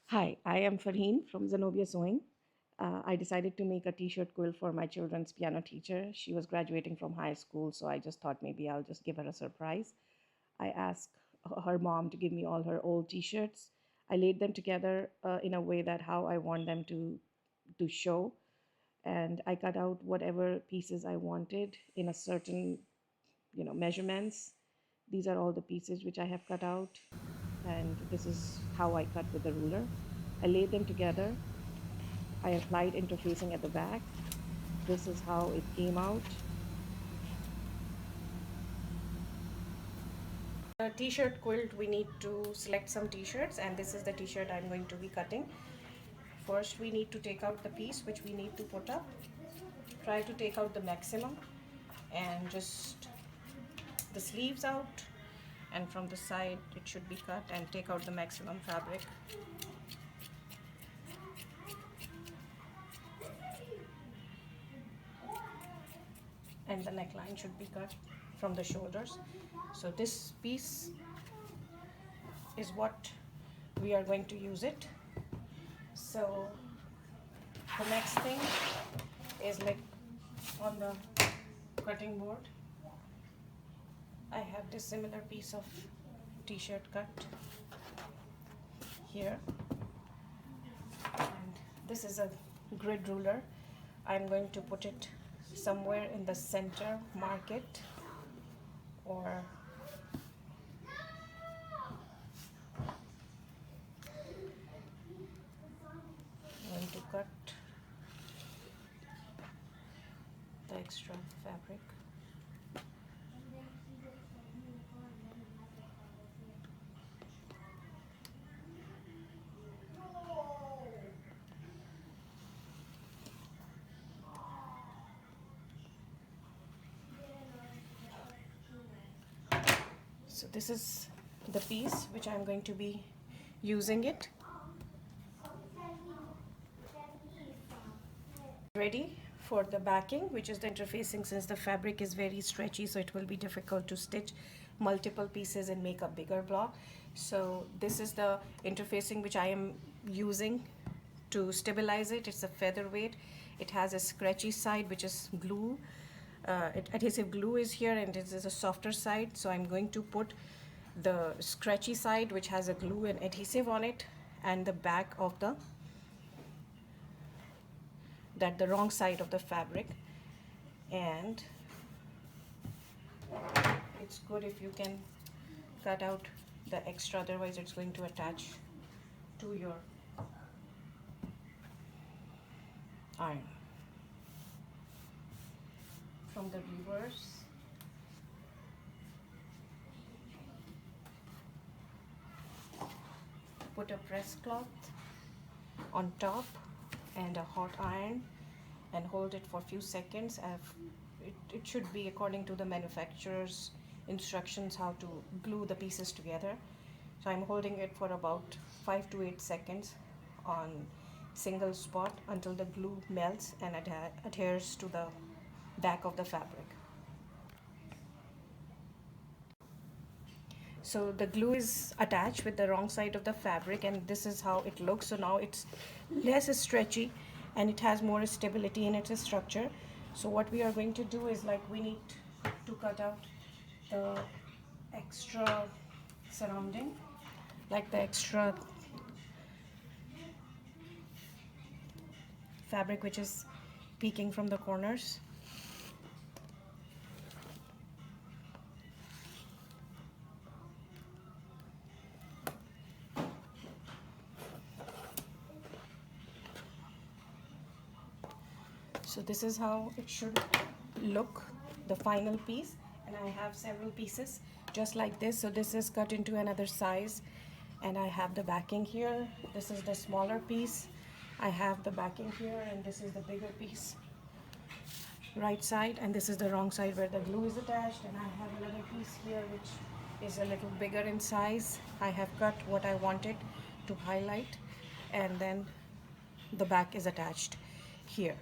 Hi, I am Farheen from Zanobia Sewing. I decided to make a t-shirt quilt for my children's piano teacher. She was graduating from high school, so I just thought maybe I'll just give her a surprise. I asked her mom to give me all her old t-shirts. I laid them together in a way that how I want them to show, and I cut out whatever pieces I wanted in a certain, measurements. These are all the pieces which I have cut out, and this is how I cut with the ruler. I laid them together. I applied interfacing at the back. This is how it came out. The t-shirt quilt, we need to select some t-shirts, and this is the t-shirt I'm going to be cutting. First we need to take out the piece which we need to put up. Try to take out the maximum and just the sleeves out, and from the side it should be cut, and take out the maximum fabric. And the neckline should be cut from the shoulders. So this piece is what we are going to use it. So the next thing is, like, on the cutting board I have this similar piece of t-shirt cut here, and this is a grid ruler. I'm going to put it somewhere in the center market, or I'm going to cut the extra fabric. So this is the piece which I'm going to be using it. Ready for the backing, which is the interfacing. Since the fabric is very stretchy, so it will be difficult to stitch multiple pieces and make a bigger block. So this is the interfacing which I am using to stabilize it. It's a featherweight. It has a scratchy side which is glue. Adhesive glue is here, and this is a softer side, so I'm going to put the scratchy side which has a glue and adhesive on it, and the back of the wrong side of the fabric. And it's good if you can cut out the extra, otherwise it's going to attach to your iron. From the reverse, put a press cloth on top and a hot iron, and hold it for a few seconds. It should be according to the manufacturer's instructions how to glue the pieces together. So I'm holding it for about 5 to 8 seconds on single spot until the glue melts and adheres to the back of the fabric. So the glue is attached with the wrong side of the fabric, and this is how it looks. So now it's less stretchy and it has more stability in its structure. So what we are going to do is, like, we need to cut out the extra surrounding, like the extra fabric which is peeking from the corners. So this is how it should look, the final piece. And I have several pieces just like this. So this is cut into another size, and I have the backing here. This is the smaller piece. I have the backing here, and this is the bigger piece, right side, and this is the wrong side where the glue is attached. And I have another piece here which is a little bigger in size. I have cut what I wanted to highlight, and then the back is attached here.